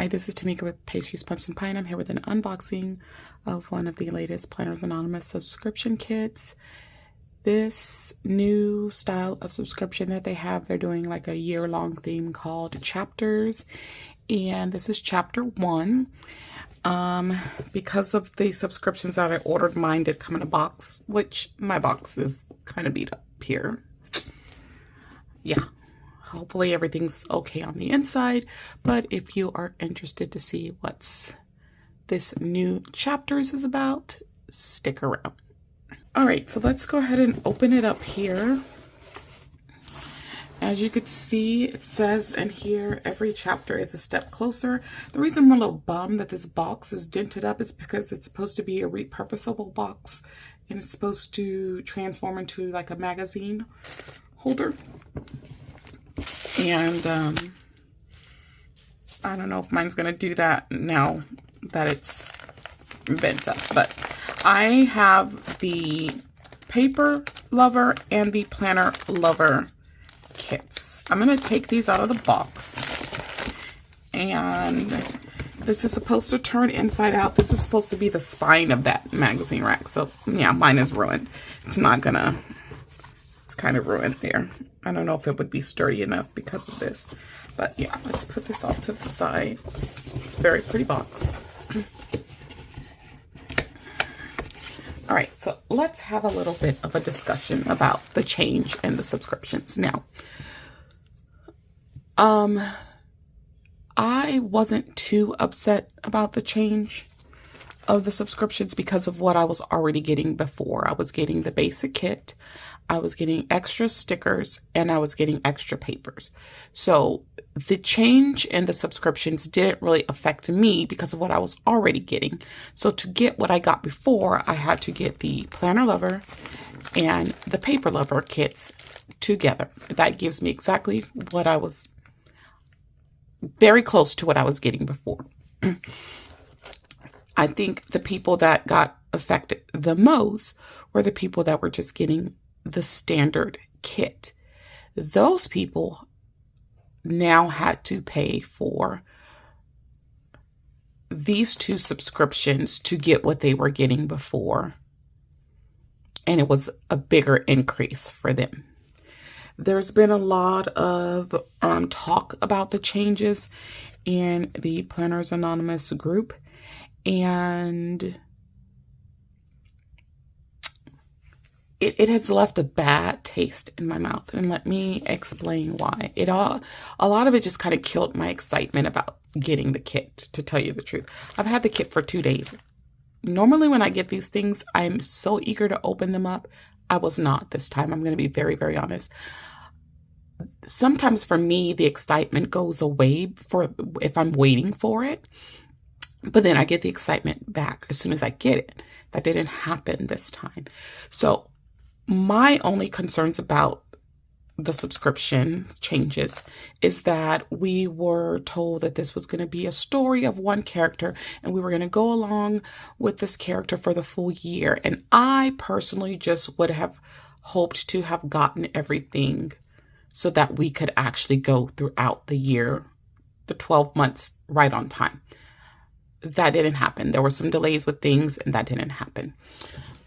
Hi, this is Tamika with Pastries, Pumps, and Pie, and I'm here with an unboxing of one of the latest Planners Anonymous subscription kits. This new style of subscription that they have, they're doing like a year-long theme called Chapters, and this is Chapter 1. Because of the subscriptions that I ordered, mine did come in a box, which my box is kind of beat up here. Yeah. Hopefully everything's okay on the inside, but if you are interested to see what's this new Chapters is about, stick around. All right, so let's go ahead and open it up here. As you can see, it says in here, every chapter is a step closer. The reason I'm a little bummed that this box is dented up is because it's supposed to be a repurposable box, and it's supposed to transform into like a magazine holder. And I don't know if mine's going to do that now that it's bent up. But I have the Paper Lover and the Planner Lover kits. I'm going to take these out of the box. And this is supposed to turn inside out. This is supposed to be the spine of that magazine rack. So, yeah, mine is ruined. It's not going to... It's kind of ruined there. I don't know if it would be sturdy enough because of this. But yeah, let's put this off to the side. It's a very pretty box. All right, so let's have a little bit of a discussion about the change in the subscriptions. Now, I wasn't too upset about the change of the subscriptions because of what I was already getting before. I was getting the basic kit, I was getting extra stickers, and I was getting extra papers. So the change in the subscriptions didn't really affect me because of what I was already getting. So to get what I got before, I had to get the Planner Lover and the Paper Lover kits together. That gives me exactly what I was, very close to what I was getting before. I think the people that got affected the most were the people that were just getting the standard kit. Those people now had to pay for these two subscriptions to get what they were getting before. And it was a bigger increase for them. There's been a lot of talk about the changes in the Planners Anonymous group. And it has left a bad taste in my mouth. And let me explain why. A lot of it just kind of killed my excitement about getting the kit, to tell you the truth. I've had the kit for 2 days. Normally when I get these things, I'm so eager to open them up. I was not this time. I'm going to be very, very honest. Sometimes for me, the excitement goes away if I'm waiting for it. But then I get the excitement back as soon as I get it. That didn't happen this time. So my only concerns about the subscription changes is that we were told that this was going to be a story of one character and we were going to go along with this character for the full year. And I personally just would have hoped to have gotten everything so that we could actually go throughout the year, the 12 months, right on time. That didn't happen. There were some delays with things and that didn't happen.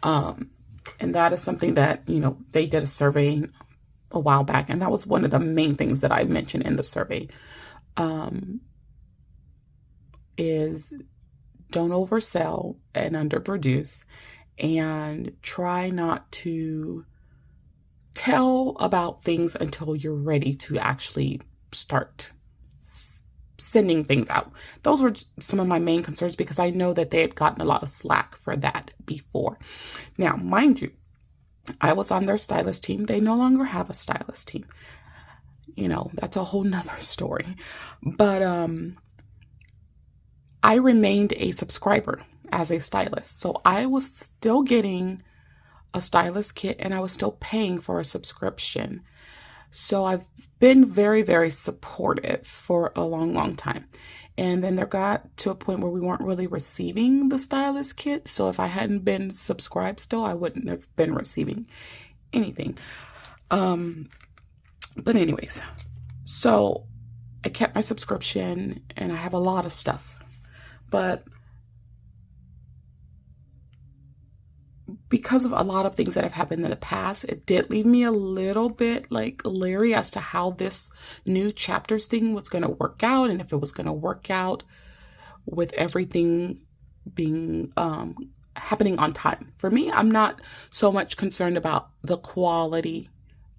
And that is something that, they did a survey a while back. And that was one of the main things that I mentioned in the survey, is don't oversell and underproduce, and try not to tell about things until you're ready to actually start sending things out. Those were some of my main concerns because I know that they had gotten a lot of slack for that before. Now, mind you, I was on their stylist team. They no longer have a stylist team. That's a whole nother story. But I remained a subscriber as a stylist. So I was still getting a stylist kit and I was still paying for a subscription. So I've been very, very supportive for a long, long time. And then there got to a point where we weren't really receiving the stylist kit. So if I hadn't been subscribed still, I wouldn't have been receiving anything. But anyways, so I kept my subscription and I have a lot of stuff. But because of a lot of things that have happened in the past, it did leave me a little bit like leery as to how this new chapters thing was going to work out, and if it was going to work out with everything being happening on time. For me, I'm not so much concerned about the quality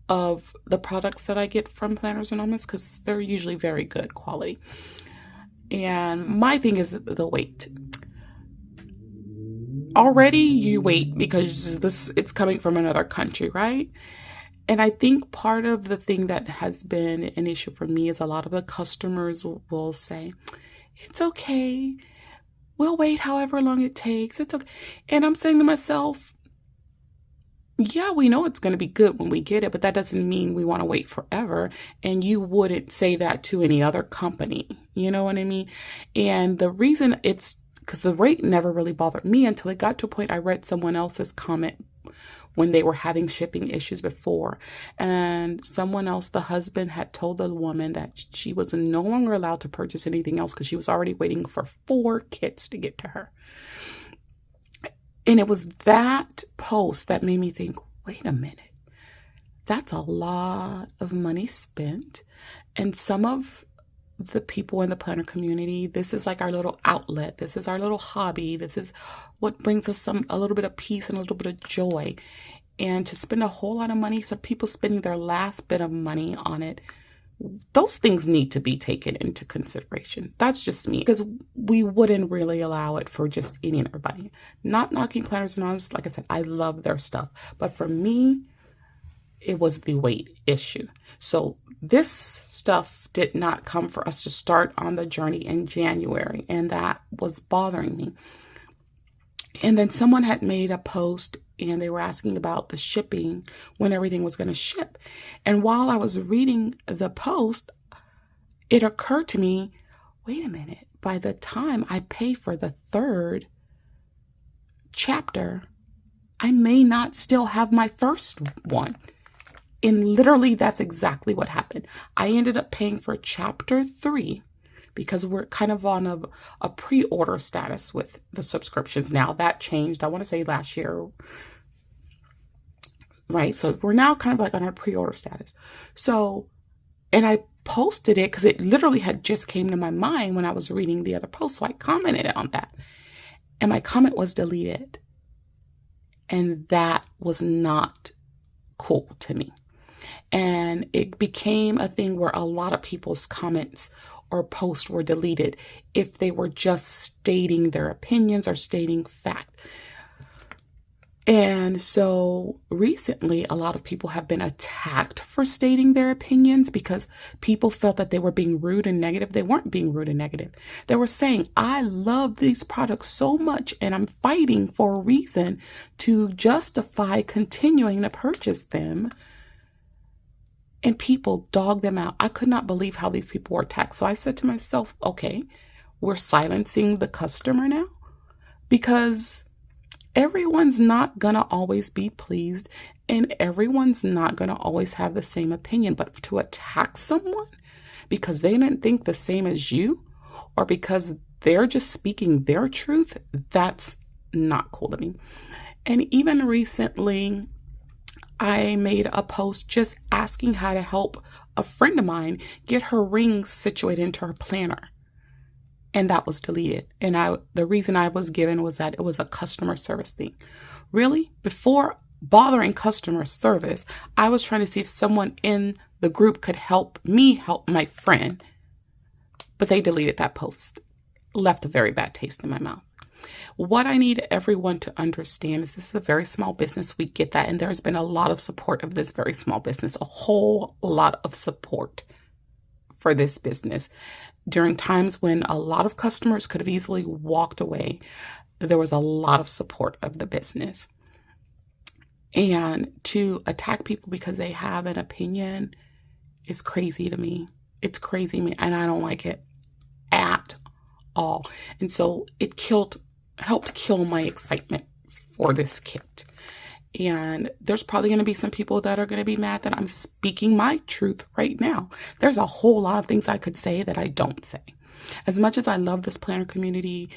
of the products that I get from Planners Anonymous, because they're usually very good quality. And my thing is the wait. Already you wait because it's coming from another country, right? And I think part of the thing that has been an issue for me is a lot of the customers will say, it's okay, we'll wait however long it takes, it's okay. And I'm saying to myself, yeah, we know it's going to be good when we get it, but that doesn't mean we want to wait forever. And you wouldn't say that to any other company. You know what I mean? And the reason it's because the rate never really bothered me until it got to a point I read someone else's comment when they were having shipping issues before. And someone else, the husband, had told the woman that she was no longer allowed to purchase anything else because she was already waiting for 4 kits to get to her. And it was that post that made me think, wait a minute, that's a lot of money spent. And some of the people in the planner community, this is like our little outlet. This is our little hobby. This is what brings us a little bit of peace and a little bit of joy. And to spend a whole lot of money, some people spending their last bit of money on it, those things need to be taken into consideration. That's just me, because we wouldn't really allow it for just any and everybody. Not knocking Planners Anonymous. Like I said, I love their stuff. But for me, it was the weight issue. So this stuff did not come for us to start on the journey in January, and that was bothering me. And then someone had made a post and they were asking about the shipping, when everything was going to ship. And while I was reading the post, it occurred to me, wait a minute, by the time I pay for the 3rd chapter, I may not still have my first one. And literally, that's exactly what happened. I ended up paying for chapter 3 because we're kind of on a pre-order status with the subscriptions now. That changed, I want to say last year, right? So we're now kind of like on our pre-order status. So, and I posted it because it literally had just came to my mind when I was reading the other post. So I commented on that, and my comment was deleted. And that was not cool to me. And it became a thing where a lot of people's comments or posts were deleted if they were just stating their opinions or stating fact. And so recently, a lot of people have been attacked for stating their opinions because people felt that they were being rude and negative. They weren't being rude and negative. They were saying, I love these products so much, and I'm fighting for a reason to justify continuing to purchase them. And people dogged them out. I could not believe how these people were attacked. So I said to myself, okay, we're silencing the customer now, because everyone's not going to always be pleased and everyone's not going to always have the same opinion. But to attack someone because they didn't think the same as you, or because they're just speaking their truth, that's not cool to me. And even recently, I made a post just asking how to help a friend of mine get her rings situated into her planner. And that was deleted. And the reason I was given was that it was a customer service thing. Really? Before bothering customer service, I was trying to see if someone in the group could help me help my friend. But they deleted that post. Left a very bad taste in my mouth. What I need everyone to understand is this is a very small business. We get that. And there's been a lot of support of this very small business, a whole lot of support for this business. During times when a lot of customers could have easily walked away, there was a lot of support of the business. And to attack people because they have an opinion is crazy to me. It's crazy to me, and I don't like it at all. And so it helped kill my excitement for this kit. And there's probably going to be some people that are going to be mad that I'm speaking my truth right now. There's a whole lot of things I could say that I don't say. As much as I love this planner community,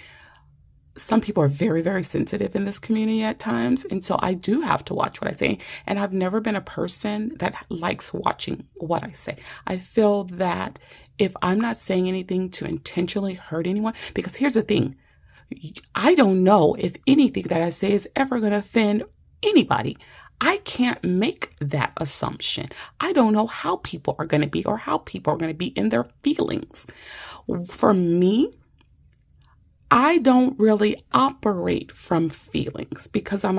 some people are very, very sensitive in this community at times. And so I do have to watch what I say. And I've never been a person that likes watching what I say. I feel that if I'm not saying anything to intentionally hurt anyone, because here's the thing, I don't know if anything that I say is ever going to offend anybody. I can't make that assumption. I don't know how people are going to be or how people are going to be in their feelings. For me, I don't really operate from feelings because I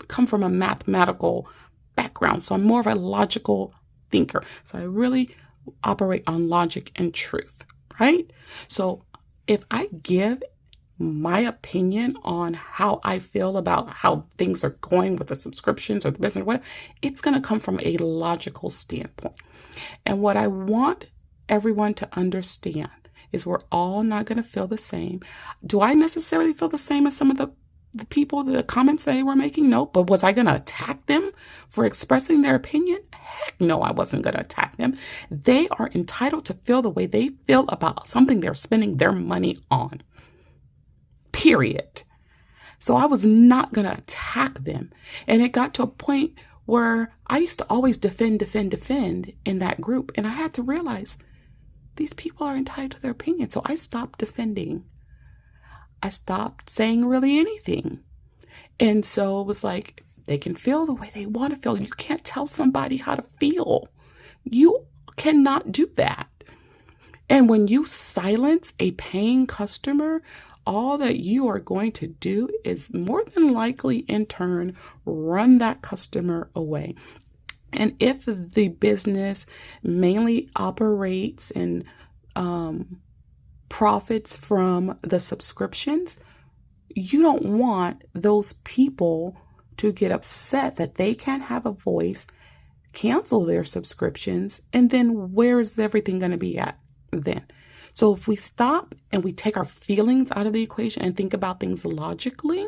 come from a mathematical background. So I'm more of a logical thinker. So I really operate on logic and truth, right? So if I give my opinion on how I feel about how things are going with the subscriptions or the business or whatever, it's going to come from a logical standpoint. And what I want everyone to understand is we're all not going to feel the same. Do I necessarily feel the same as some of the people, the comments they were making? No. But was I going to attack them for expressing their opinion? Heck no, I wasn't going to attack them. They are entitled to feel the way they feel about something they're spending their money on. Period. So I was not going to attack them. And it got to a point where I used to always defend in that group. And I had to realize these people are entitled to their opinion. So I stopped defending. I stopped saying really anything. And so it was like, they can feel the way they want to feel. You can't tell somebody how to feel. You cannot do that. And when you silence a paying customer, all that you are going to do is more than likely in turn run that customer away. And if the business mainly operates and profits from the subscriptions, you don't want those people to get upset that they can't have a voice, cancel their subscriptions, and then where's everything going to be at then? So if we stop and we take our feelings out of the equation and think about things logically,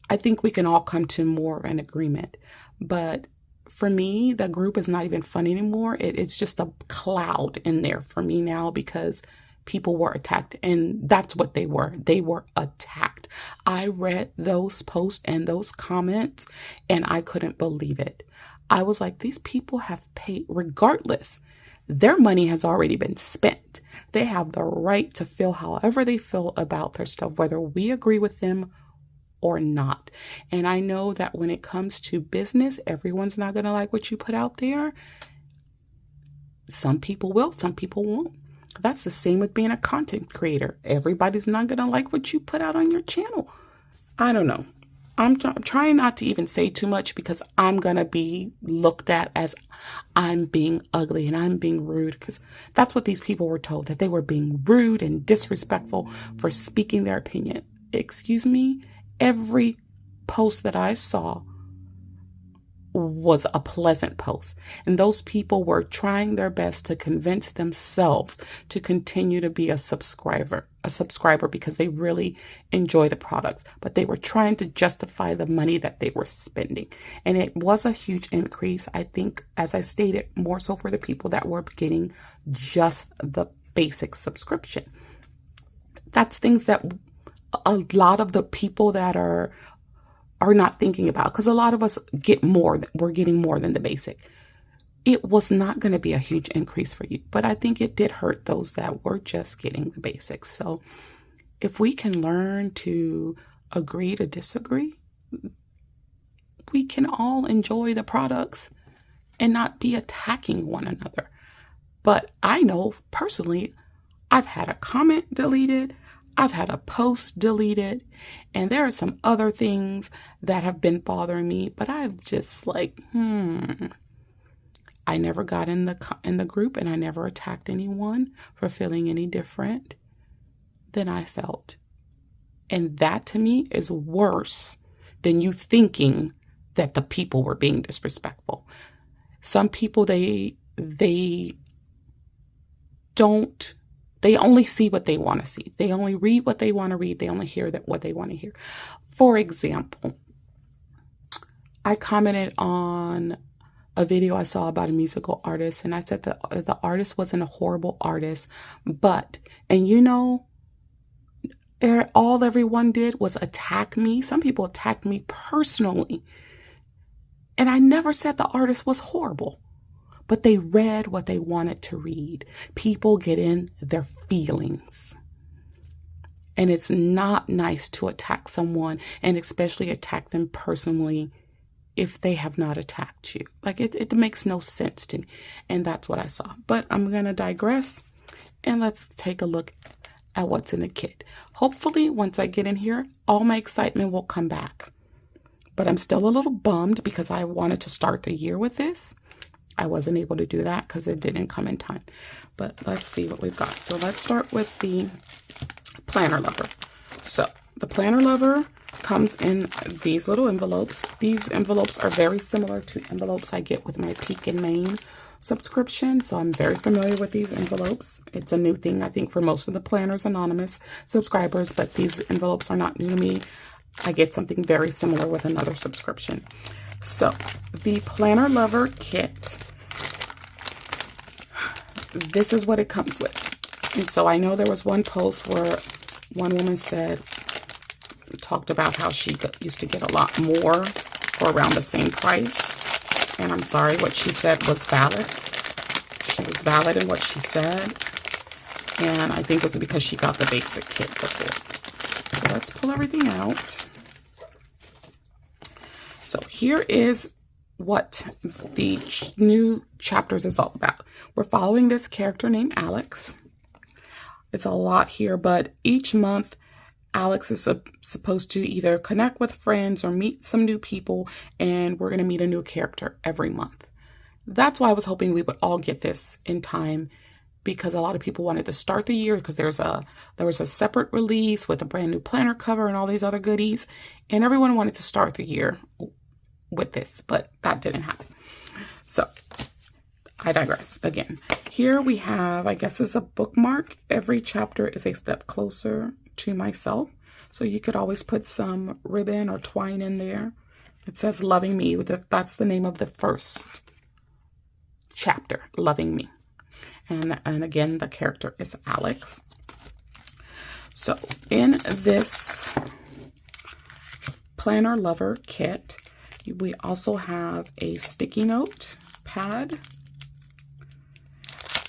I think we can all come to more of an agreement. But for me, the group is not even fun anymore. It's just a cloud in there for me now because people were attacked. And that's what they were. They were attacked. I read those posts and those comments and I couldn't believe it. I was like, these people have paid regardless. Their money has already been spent. They have the right to feel however they feel about their stuff, whether we agree with them or not. And I know that when it comes to business, everyone's not going to like what you put out there. Some people will, some people won't. That's the same with being a content creator. Everybody's not going to like what you put out on your channel. I don't know. I'm trying not to even say too much because I'm going to be looked at as I'm being ugly and I'm being rude, because that's what these people were told, that they were being rude and disrespectful for speaking their opinion. Excuse me, every post that I saw was a pleasant post. And those people were trying their best to convince themselves to continue to be a subscriber because they really enjoy the products, but they were trying to justify the money that they were spending. And it was a huge increase. I think, as I stated, more so for the people that were getting just the basic subscription. That's things that a lot of the people that are not thinking about, because a lot of us get more. We're getting more than the basic. It was not going to be a huge increase for you, but I think it did hurt those that were just getting the basics. So if we can learn to agree to disagree, we can all enjoy the products and not be attacking one another. But I know personally, I've had a comment deleted. I've had a post deleted, and there are some other things that have been bothering me, but I've just like, I never got in the group, and I never attacked anyone for feeling any different than I felt. And that to me is worse than you thinking that the people were being disrespectful. Some people, they only see what they want to see. They only read what they want to read. They only hear what they want to hear. For example, I commented on a video I saw about a musical artist, and I said that the artist wasn't a horrible artist, but, and you know, all everyone did was attack me. Some people attacked me personally. And I never said the artist was horrible, but they read what they wanted to read. People get in their feelings. And it's not nice to attack someone, and especially attack them personally if they have not attacked you. Like, it makes no sense to me. And that's what I saw. But I'm going to digress, and let's take a look at what's in the kit. Hopefully, once I get in here, all my excitement will come back. But I'm still a little bummed because I wanted to start the year with this. I wasn't able to do that because it didn't come in time. But let's see what we've got. So let's start with the planner lover. So the planner lover comes in these little envelopes. These envelopes are very similar to envelopes I get with my Peak in Maine subscription. So I'm very familiar with these envelopes. It's a new thing, I think, for most of the Planners Anonymous subscribers, but these envelopes are not new to me. I get something very similar with another subscription. So the Planner Lover kit, this is what it comes with. And so I know there was one post where one woman talked about how she used to get a lot more for around the same price. And I'm sorry, what she said was valid. She was valid in what she said. And I think it was because she got the basic kit before. So let's pull everything out. So here is what the new chapters is all about. We're following this character named Alex. It's a lot here, but each month Alex is supposed to either connect with friends or meet some new people, and we're going to meet a new character every month. That's why I was hoping we would all get this in time, because a lot of people wanted to start the year because there was a separate release with a brand new planner cover and all these other goodies, and everyone wanted to start the year with this, but that didn't happen. So I digress again. Here we have, I guess it's a bookmark. Every chapter is a step closer to myself. So you could always put some ribbon or twine in there. It says Loving Me. That's the name of the first chapter, Loving Me. And again, the character is Alex. So in this Planner Lover kit, we also have a sticky note pad.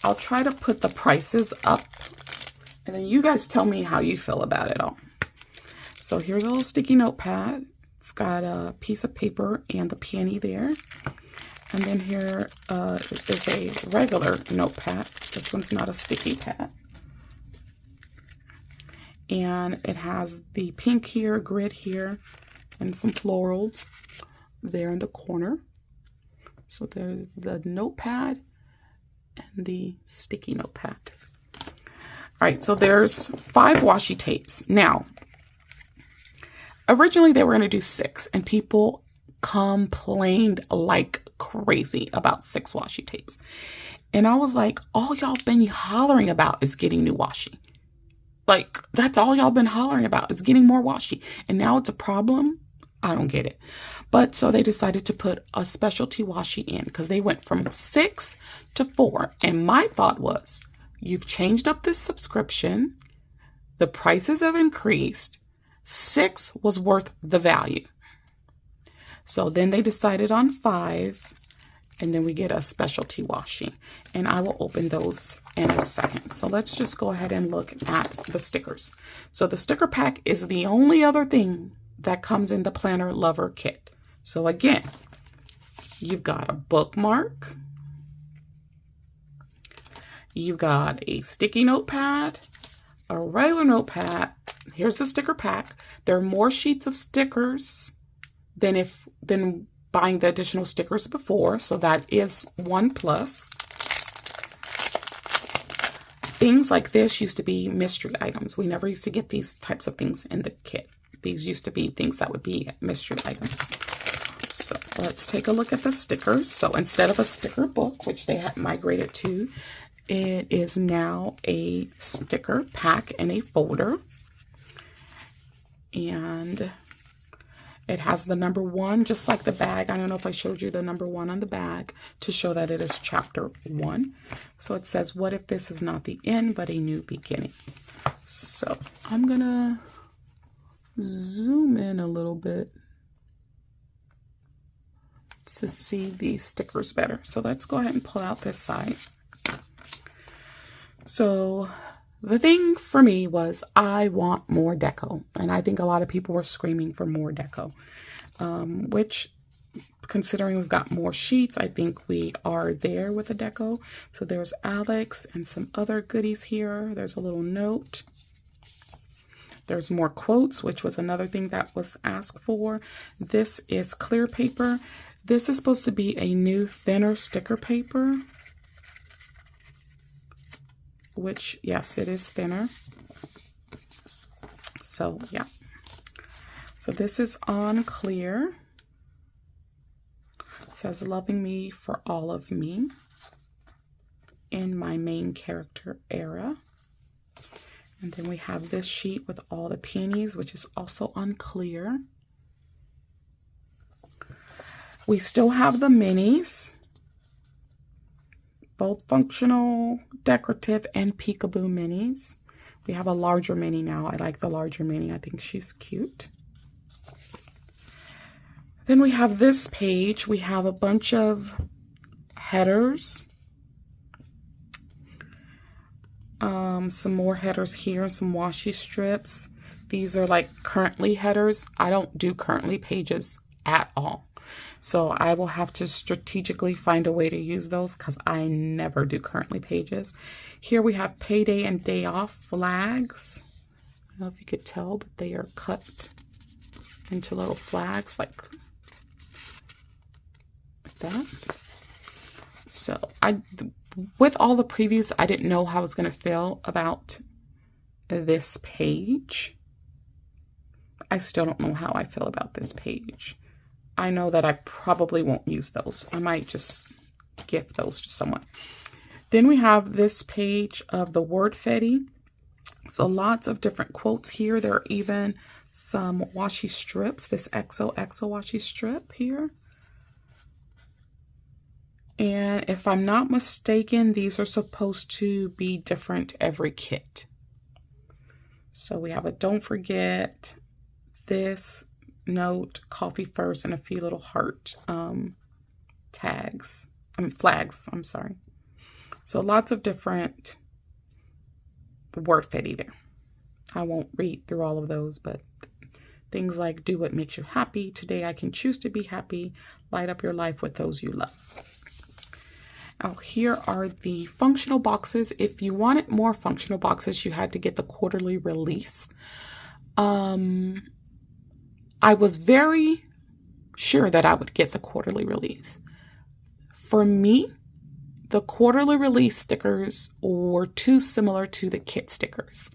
I'll try to put the prices up, and then you guys tell me how you feel about it all. So here's a little sticky note pad. It's got a piece of paper and the peony there. And then here is a regular notepad. This one's not a sticky pad. And it has the pink here, grid here, and some florals there in the corner. So there's the notepad and the sticky notepad. All right, so there's 5 washi tapes. Now, originally they were going to do 6, and people complained like crazy about 6 washi tapes. And I was like, all y'all been hollering about is getting new washi. Like, that's all y'all been hollering about is getting more washi. And now it's a problem? I don't get it. But so they decided to put a specialty washi in because they went from 6 to 4. And my thought was, you've changed up this subscription. The prices have increased. 6 was worth the value. So then they decided on 5. And then we get a specialty washi. And I will open those in a second. So let's just go ahead and look at the stickers. So the sticker pack is the only other thing that comes in the Planner Lover kit. So again, you've got a bookmark. You've got a sticky notepad, a regular notepad. Here's the sticker pack. There are more sheets of stickers than buying the additional stickers before. So that is 1 plus. Things like this used to be mystery items. We never used to get these types of things in the kit. These used to be things that would be mystery items. So let's take a look at the stickers. So instead of a sticker book, which they had migrated to, it is now a sticker pack in a folder. And It has the number 1, just like the bag. I don't know if I showed you the number 1 on the bag to show that it is chapter 1. So it says, what if this is not the end, but a new beginning? So I'm going to zoom in a little bit to see these stickers better. So let's go ahead and pull out this side. So the thing for me was I want more deco. And I think a lot of people were screaming for more deco, which, considering we've got more sheets, I think we are there with the deco. So there's Alex and some other goodies here. There's a little note. There's more quotes, which was another thing that was asked for. This is clear paper. This is supposed to be a new thinner sticker paper, which, yes, it is thinner. So, yeah. So this is on clear. It says, loving me for all of me in my main character era. And then we have this sheet with all the peonies, which is also on clear. We still have the minis, both functional, decorative, and peekaboo minis. We have a larger mini now. I like the larger mini. I think she's cute. Then we have this page. We have a bunch of headers. Some more headers here, some washi strips. These are like currently headers. I don't do currently pages at all. So I will have to strategically find a way to use those because I never do currently pages. Here we have payday and day off flags. I don't know if you could tell, but they are cut into little flags like that. So with all the previews, I didn't know how I was going to feel about this page. I still don't know how I feel about this page. I know that I probably won't use those. I might just gift those to someone. Then we have this page of the word fetty. So lots of different quotes here. There are even some washi strips. This XOXO washi strip here. And if I'm not mistaken, these are supposed to be different every kit. So we have a don't forget, this, note, coffee first, and a few little heart flags, I'm sorry. So lots of different word fetty there. I won't read through all of those, but things like do what makes you happy. Today I can choose to be happy. Light up your life with those you love. Now here are the functional boxes. If you wanted more functional boxes, you had to get the quarterly release. I was very sure that I would get the quarterly release. For me, the quarterly release stickers were too similar to the kit stickers.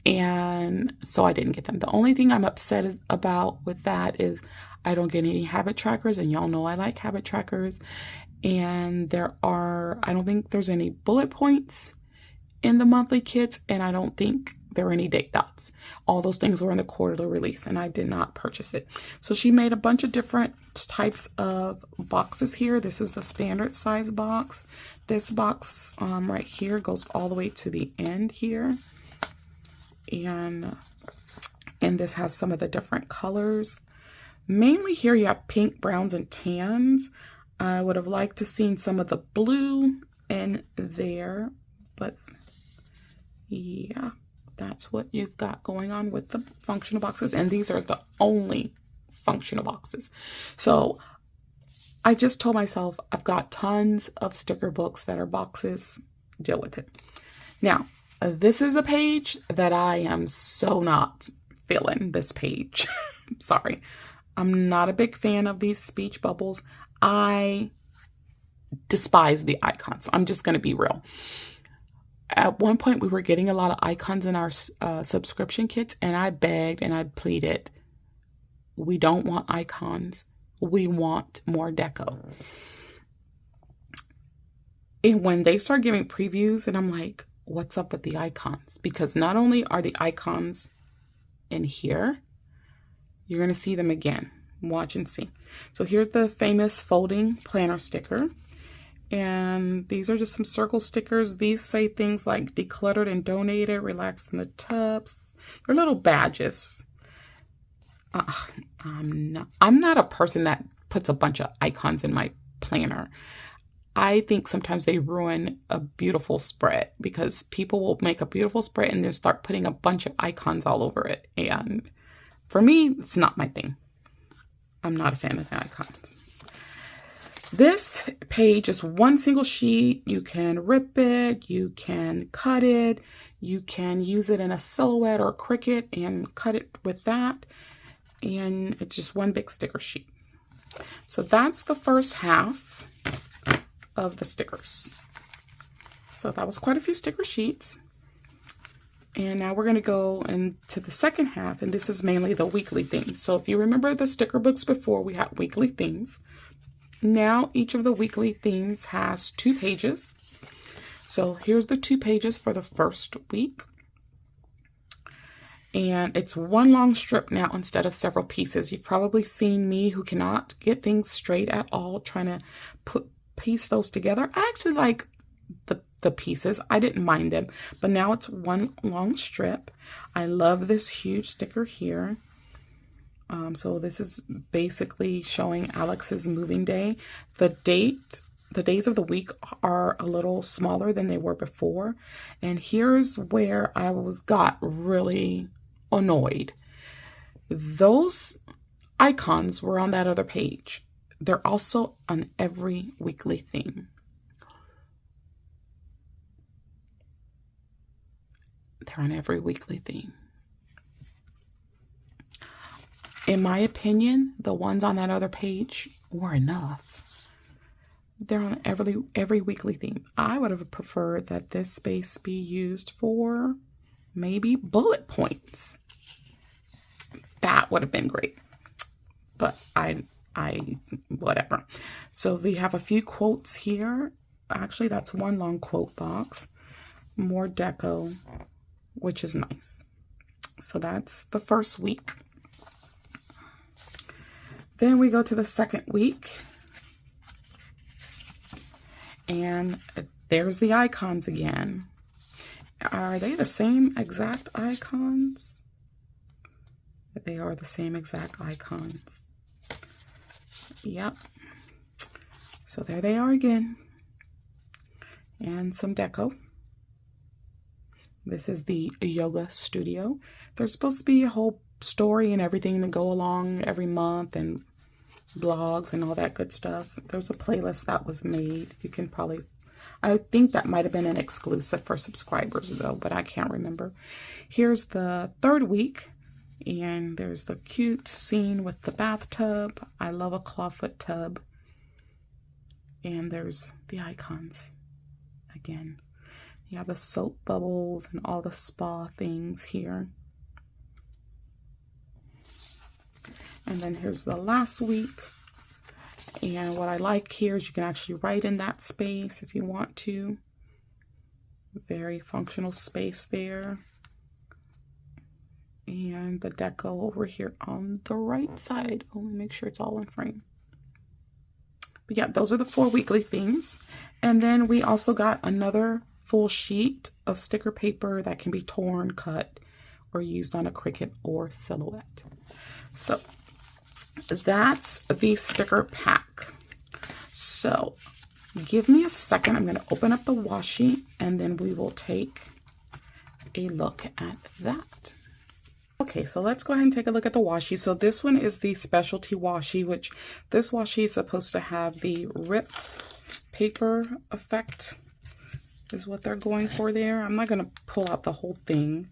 And so I didn't get them. The only thing I'm upset about with that is I don't get any habit trackers. And y'all know I like habit trackers. And I don't think there's any bullet points in the monthly kits. And I don't think there are any date dots. All those things were in the quarterly release and I did not purchase it. So she made a bunch of different types of boxes here. This is the standard size box. This box right here goes all the way to the end here. And this has some of the different colors. Mainly here you have pink, browns, and tans. I would have liked to seen some of the blue in there, but yeah, that's what you've got going on with the functional boxes. And these are the only functional boxes. So I just told myself I've got tons of sticker books that are boxes. Deal with it. Now, this is the page that I am so not feeling, this page. Sorry. I'm not a big fan of these speech bubbles. I despise the icons. I'm just going to be real. At one point, we were getting a lot of icons in our subscription kits, and I begged and I pleaded, we don't want icons. We want more deco. And when they start giving previews, and I'm like, what's up with the icons? Because not only are the icons in here, you're going to see them again. Watch and see. So here's the famous folding planner sticker. And these are just some circle stickers. These say things like decluttered and donated, relaxed in the tubs. They're little badges. I'm not a person that puts a bunch of icons in my planner. I think sometimes they ruin a beautiful spread because people will make a beautiful spread and then start putting a bunch of icons all over it. And for me, it's not my thing. I'm not a fan of the icons. This page is one single sheet. You can rip it, you can cut it, you can use it in a silhouette or a Cricut and cut it with that. And it's just one big sticker sheet. So that's the first half of the stickers. So that was quite a few sticker sheets. And now we're going to go into the second half, and this is mainly the weekly themes. So if you remember the sticker books before, we had weekly themes. Now each of the weekly themes has 2 pages. So here's the 2 pages for the first week. And it's one long strip now instead of several pieces. You've probably seen me who cannot get things straight at all trying to piece those together. I actually like the pieces. I didn't mind them, but now it's one long strip. I love this huge sticker here. So this is basically showing Alex's moving day. The days of the week are a little smaller than they were before. And here's where I got really annoyed. Those icons were on that other page. They're also on every weekly theme. They're on every weekly theme. In my opinion, the ones on that other page were enough. They're on every weekly theme. I would have preferred that this space be used for maybe bullet points. That would have been great. But I whatever. So we have a few quotes here. Actually, that's one long quote box. More deco, which is nice. So that's the first week. Then we go to the second week. And there's the icons again. Are they the same exact icons? They are the same exact icons. Yep. So there they are again. And some deco. This is the yoga studio. There's supposed to be a whole story and everything to go along every month and blogs and all that good stuff. There's a playlist that was made. You can probably, I think that might have been an exclusive for subscribers though, but I can't remember. Here's the third week. And there's the cute scene with the bathtub. I love a clawfoot tub. And there's the icons again. You have the soap bubbles and all the spa things here. And then here's the last week. And what I like here is you can actually write in that space if you want to. Very functional space there. And the deco over here on the right side. Let me make sure it's all in frame. But yeah, those are the 4 weekly things. And then we also got another full sheet of sticker paper that can be torn, cut, or used on a Cricut or silhouette. So that's the sticker pack. So give me a second. I'm going to open up the washi and then we will take a look at that. Okay, so let's go ahead and take a look at the washi. So this one is the specialty washi, which this washi is supposed to have the ripped paper effect is what they're going for there. I'm not going to pull out the whole thing,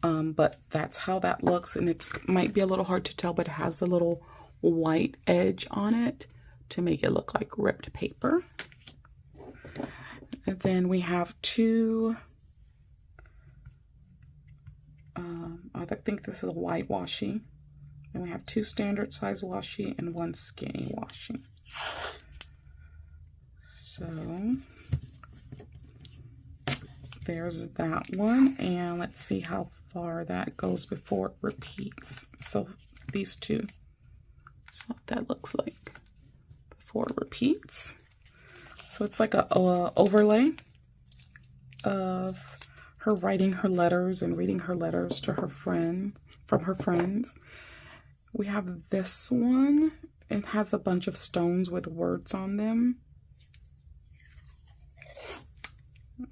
but that's how that looks. And it might be a little hard to tell, but it has a little white edge on it to make it look like ripped paper. And then we have 2... I think this is a white washi. And we have 2 standard size washi and 1 skinny washi. So there's that one. And let's see how far that goes before it repeats. So these two. So what that looks like before it repeats. So it's like a overlay of her writing her letters and reading her letters to her friend from her friends. We have this one. It has a bunch of stones with words on them.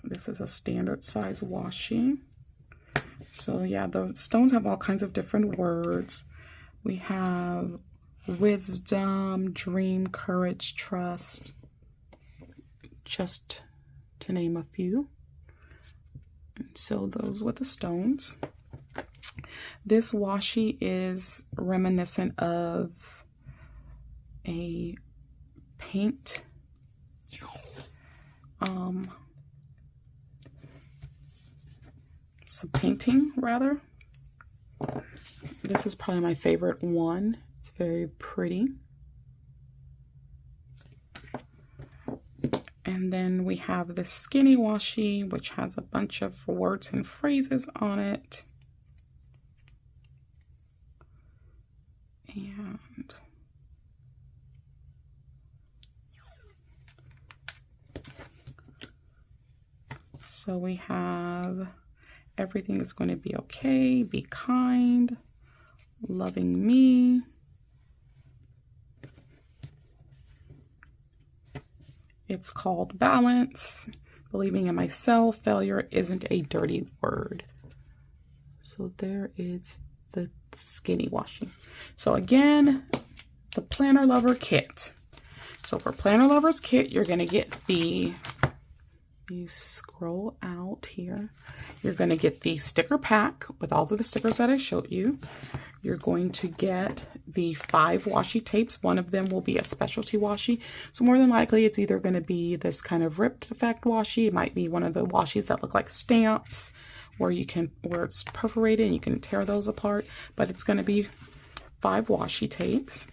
This is a standard size washi. So yeah, the stones have all kinds of different words. We have wisdom, dream, courage, trust, just to name a few. And so those were the stones. This washi is reminiscent of a paint some painting rather. This is probably my favorite one. It's very pretty. And then we have the skinny washi, which has a bunch of words and phrases on it. And so we have everything is going to be okay, be kind, loving me. It's called balance, believing in myself, failure isn't a dirty word. So there is the skinny washi. So again, the Planner Lover kit. So for Planner Lovers kit, you're going to get the, you scroll out here, you're going to get the sticker pack with all of the stickers that I showed you. You're going to get the 5 washi tapes. One of them will be a specialty washi. So more than likely, it's either going to be this kind of ripped effect washi. It might be one of the washis that look like stamps where it's perforated and you can tear those apart. But it's going to be 5 washi tapes.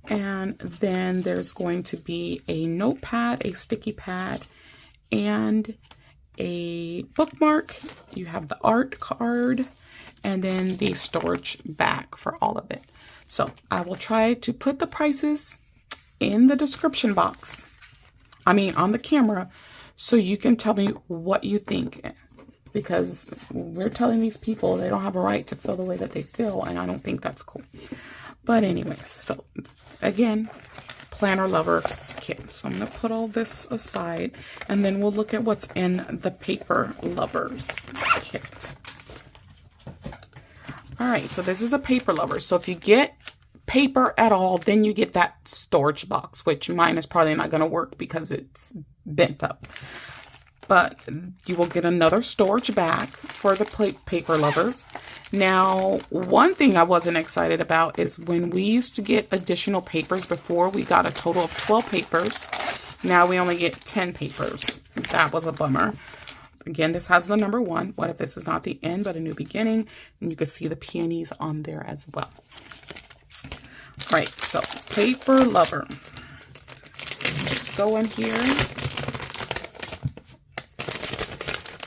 And then there's going to be a notepad, a sticky pad, and a bookmark. You have the art card, and then the storage bag for all of it. So I will try to put the prices in the description box. I mean, on the camera, so you can tell me what you think. Because we're telling these people they don't have a right to feel the way that they feel, and I don't think that's cool. But anyways, so again, Planner Lovers kit. So I'm going to put all this aside, and then we'll look at what's in the Paper Lovers kit. All right, so this is the Paper Lovers. So if you get paper at all, then you get that storage box, which mine is probably not going to work because it's bent up. But you will get another storage bag for the Paper Lovers. Now, one thing I wasn't excited about is when we used to get additional papers before, we got a total of 12 papers. Now we only get 10 papers. That was a bummer. Again, this has the number 1. What if this is not the end, but a new beginning? And you can see the peonies on there as well. All right, so Paper Lover. Let's go in here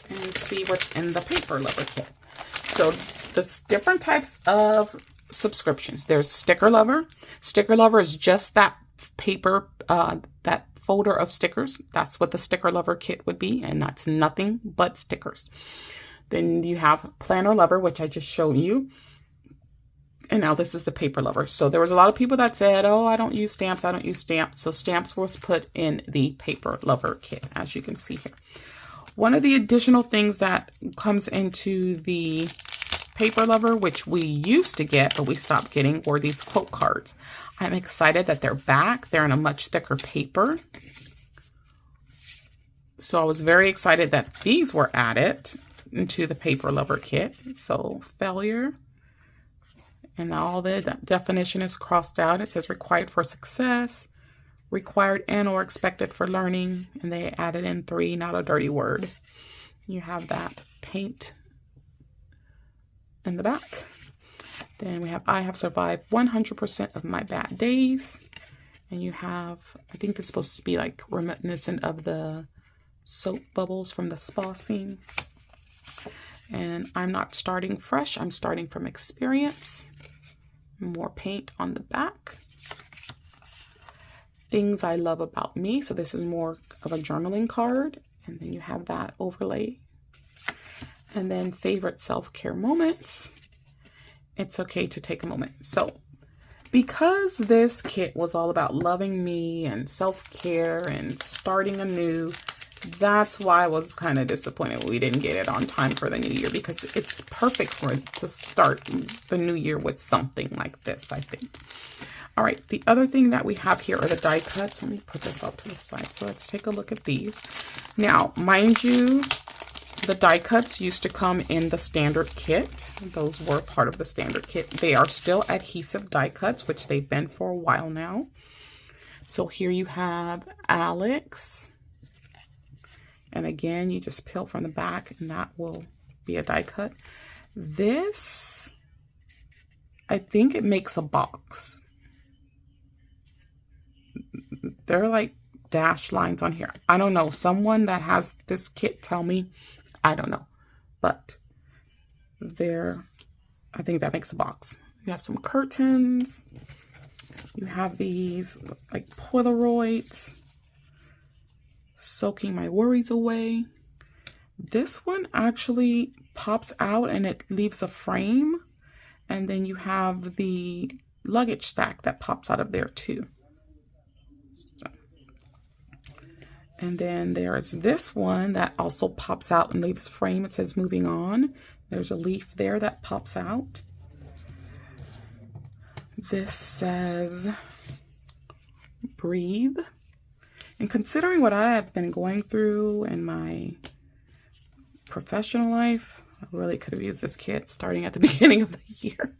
and see what's in the Paper Lover kit. So there's different types of subscriptions. There's Sticker Lover. Sticker Lover is just that paper, that folder of stickers. That's what the Sticker Lover kit would be, and that's nothing but stickers. Then you have Planner Lover, which I just showed you. And now this is the Paper Lover. So there was a lot of people that said, oh, I don't use stamps. I don't use stamps. So stamps was put in the Paper Lover kit, as you can see here. One of the additional things that comes into the Paper Lover, which we used to get, but we stopped getting, were these quote cards. I'm excited that they're back. They're in a much thicker paper. So I was very excited that these were added into the Paper Lover kit. So failure. And all the definition is crossed out. It says required for success, required and or expected for learning. And they added in 3, not a dirty word. You have that paint in the back. Then we have, I have survived 100% of my bad days. And you have, I think this is supposed to be like reminiscent of the soap bubbles from the spa scene. And I'm not starting fresh, I'm starting from experience. More paint on the back. Things I love about me. So this is more of a journaling card. And then you have that overlay. And then favorite self-care moments. It's okay to take a moment. So because this kit was all about loving me and self-care and starting anew, that's why I was kind of disappointed we didn't get it on time for the new year, because it's perfect for it to start the new year with something like this, I think. All right, the other thing that we have here are the die cuts. Let me put this off to the side. So let's take a look at these. Now, mind you, the die cuts used to come in the standard kit. Those were part of the standard kit. They are still adhesive die cuts, which they've been for a while now. So here you have Alex. And again, you just peel from the back and that will be a die cut. This, I think it makes a box. There are like dash lines on here. I don't know. Someone that has this kit tell me. I don't know. But there, I think that makes a box. You have some curtains. You have these like Polaroids. Soaking my worries away. This one actually pops out and it leaves a frame. And then you have the luggage stack that pops out of there too. So. And then there's this one that also pops out and leaves a frame. It says moving on. There's a leaf there that pops out. This says breathe. And considering what I have been going through in my professional life, I really could have used this kit starting at the beginning of the year.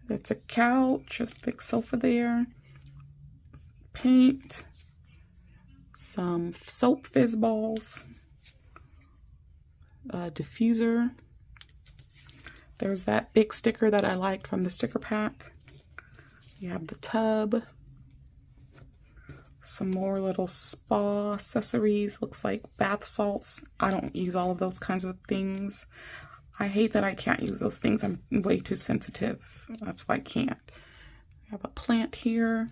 There's a couch, a big sofa there, paint, some soap fizz balls, a diffuser. There's that big sticker that I liked from the sticker pack. You have the tub. Some more little spa accessories. Looks like bath salts. I don't use all of those kinds of things. I hate that I can't use those things. I'm way too sensitive. That's why I can't. I have a plant here.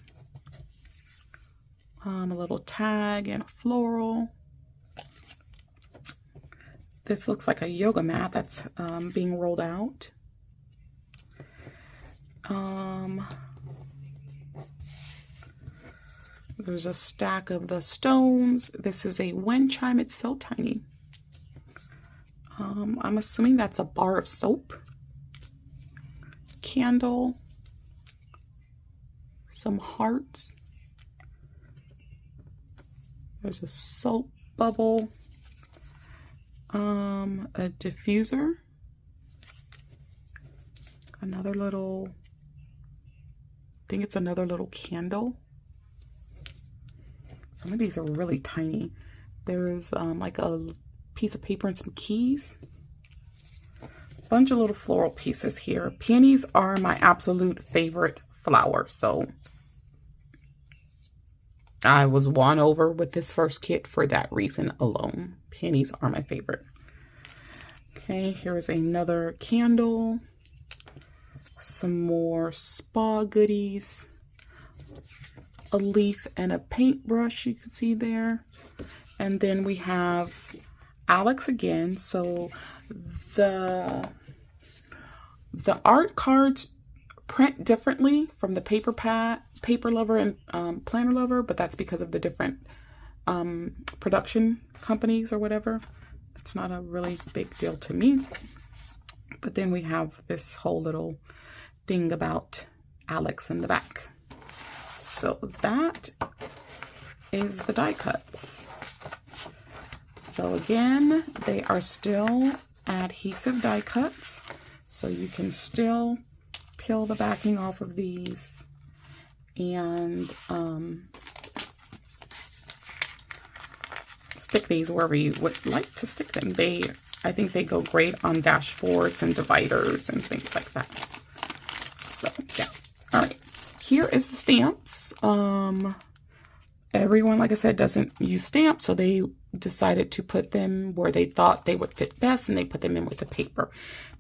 A little tag and a floral. This looks like a yoga mat that's being rolled out. There's a stack of the stones. This is a wind chime. It's so tiny. I'm assuming that's a bar of soap. Candle. Some hearts. There's a soap bubble. A diffuser. Another little, I think it's another little candle. Some of these are really tiny. There's like a piece of paper and some keys. Bunch of little floral pieces here. Peonies are my absolute favorite flower, so I was won over with this first kit for that reason alone. Peonies are my favorite. Okay, here's another candle. Some more spa goodies. A leaf and a paintbrush you can see there. And then we have Alex again. So the art cards print differently from the Paper Lover and Planner Lover, but that's because of the different production companies or whatever. It's not a really big deal to me. But then we have this whole little thing about Alex in the back. So that is the die cuts. So again, they are still adhesive die cuts. So you can still peel the backing off of these and stick these wherever you would like to stick them. I think they go great on dashboards and dividers and things like that. So yeah. All right. Here is the stamps. Everyone, like I said, doesn't use stamps, so they decided to put them where they thought they would fit best, and they put them in with the paper.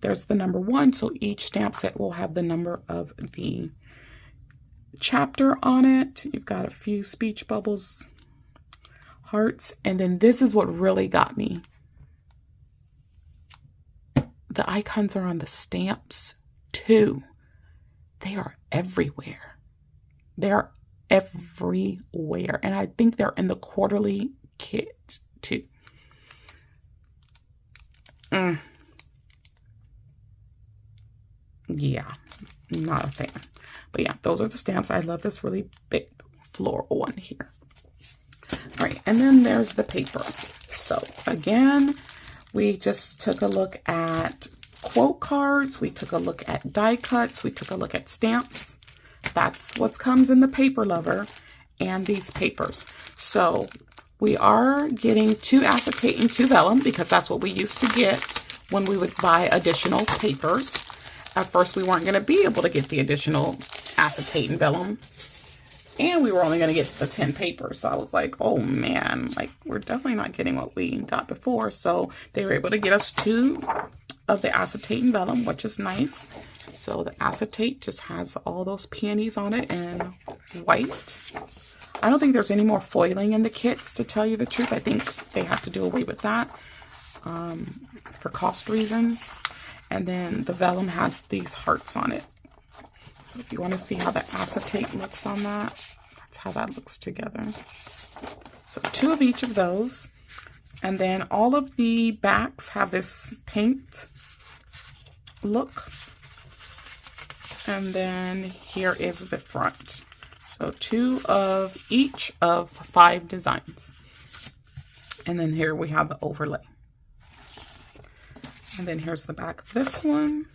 There's the number 1, so each stamp set will have the number of the chapter on it. You've got a few speech bubbles, hearts, and then this is what really got me. The icons are on the stamps too. They are everywhere. They are everywhere. And I think they're in the quarterly kit too. Yeah, not a fan. But yeah, those are the stamps. I love this really big floral one here. All right, and then there's the paper. So again, we just took a look at quote cards. We took a look at die cuts. We took a look at stamps. That's what comes in the Paper Lover and these papers. So we are getting 2 acetate and 2 vellum because that's what we used to get when we would buy additional papers. At first, we weren't going to be able to get the additional acetate and vellum, and we were only going to get the 10 papers. So I was like, oh man, like we're definitely not getting what we got before. So they were able to get us 2 of the acetate and vellum, which is nice. So the acetate just has all those peonies on it and white. I don't think there's any more foiling in the kits, to tell you the truth. I think they have to do away with that for cost reasons. And then the vellum has these hearts on it. So if you want to see how the acetate looks on that, that's how that looks together. So 2 of each of those. And then all of the backs have this paint look. And then here is the front. So 2 of each of 5 designs. And then here we have the overlay. And then here's the back of this one.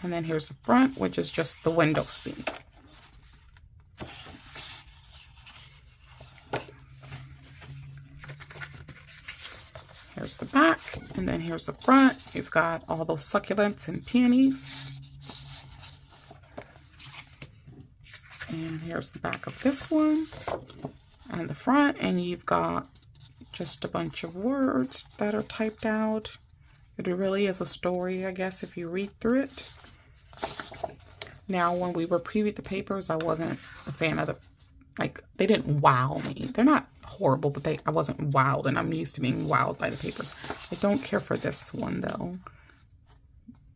And then here's the front, which is just the window seat. Here's the back, and then here's the front. You've got all those succulents and peonies. And here's the back of this one, and the front, and you've got just a bunch of words that are typed out. It really is a story, I guess, if you read through it. Now, when we were previewed the papers, I wasn't a fan of the, like, they didn't wow me. They're not horrible, but I wasn't wowed, and I'm used to being wowed by the papers. I don't care for this one, though.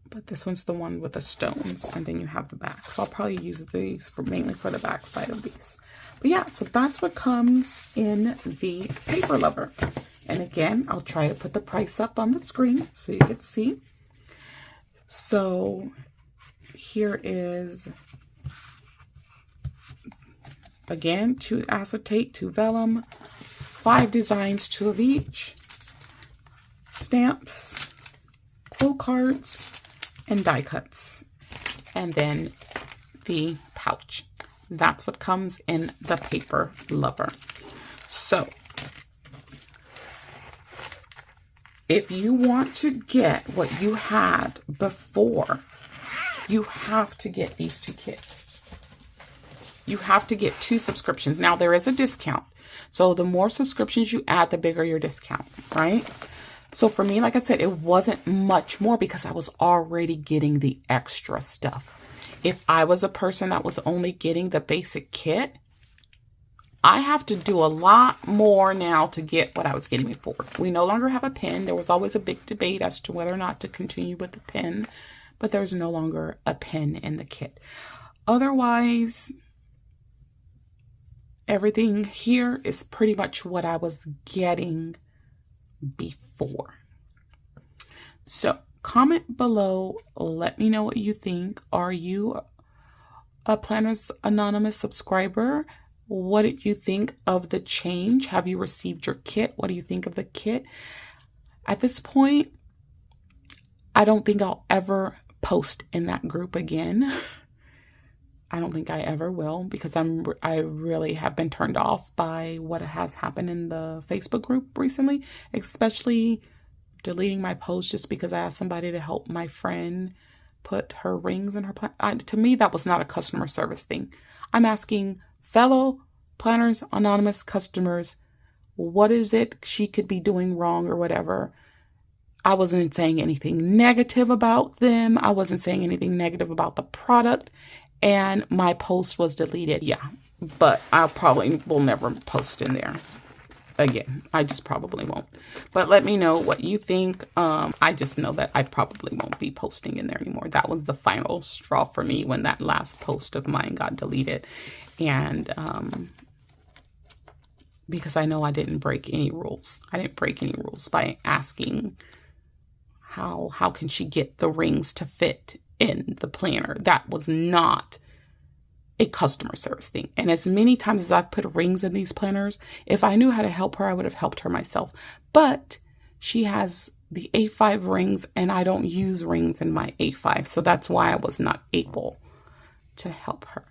But this one's the one with the stones, and then you have the back. So I'll probably use these mainly for the back side of these. But yeah, so that's what comes in the Paper Lover. And again, I'll try to put the price up on the screen so you can see. So here is, again, 2 acetate, 2 vellum, 5 designs, 2 of each, stamps, quote cards, and die cuts, and then the pouch. That's what comes in the Paper Lover. So if you want to get what you had before, you have to get these 2 kits. You have to get 2 subscriptions. Now, there is a discount. So the more subscriptions you add, the bigger your discount, right? So for me, like I said, it wasn't much more because I was already getting the extra stuff. If I was a person that was only getting the basic kit, I have to do a lot more now to get what I was getting before. We no longer have a pen. There was always a big debate as to whether or not to continue with the pen, but there's no longer a pen in the kit. Otherwise, everything here is pretty much what I was getting before. So comment below. Let me know what you think. Are you a Planners Anonymous subscriber? What did you think of the change? Have you received your kit? What do you think of the kit? At this point, I don't think I'll ever post in that group again. I don't think I ever will, because I really have been turned off by what has happened in the Facebook group recently, especially deleting my post just because I asked somebody to help my friend put her rings in her to me, that was not a customer service thing. I'm asking fellow Planners Anonymous customers, what is it she could be doing wrong or whatever. I wasn't saying anything negative about them. I wasn't saying anything negative about the product. And my post was deleted. Yeah, but I probably will never post in there again. I just probably won't. But let me know what you think. I just know that I probably won't be posting in there anymore. That was the final straw for me when that last post of mine got deleted. And because I know I didn't break any rules. I didn't break any rules by asking how can she get the rings to fit in the planner. That was not a customer service thing. And as many times as I've put rings in these planners, if I knew how to help her, I would have helped her myself. But she has the A5 rings and I don't use rings in my A5. So that's why I was not able to help her.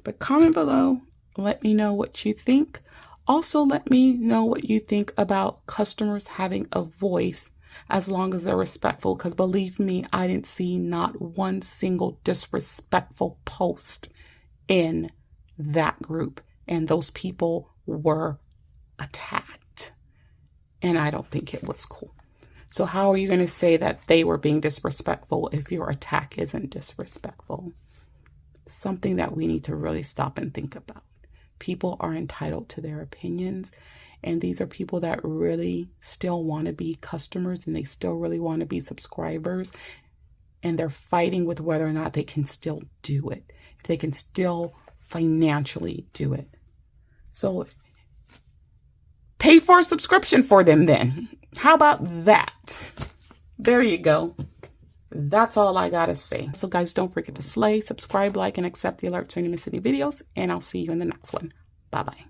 But comment below. Let me know what you think. Also, let me know what you think about customers having a voice as long as they're respectful. Because believe me, I didn't see not one single disrespectful post in that group. And those people were attacked. And I don't think it was cool. So how are you going to say that they were being disrespectful if your attack isn't disrespectful? Something that we need to really stop and think about. People are entitled to their opinions. And these are people that really still want to be customers and they still really want to be subscribers. And they're fighting with whether or not they can still do it. If they can still financially do it. So pay for a subscription for them then. How about that? There you go. That's all I gotta say. So guys, don't forget to slay, subscribe, like, and accept the alerts so you don't miss any videos. And I'll see you in the next one. Bye-bye.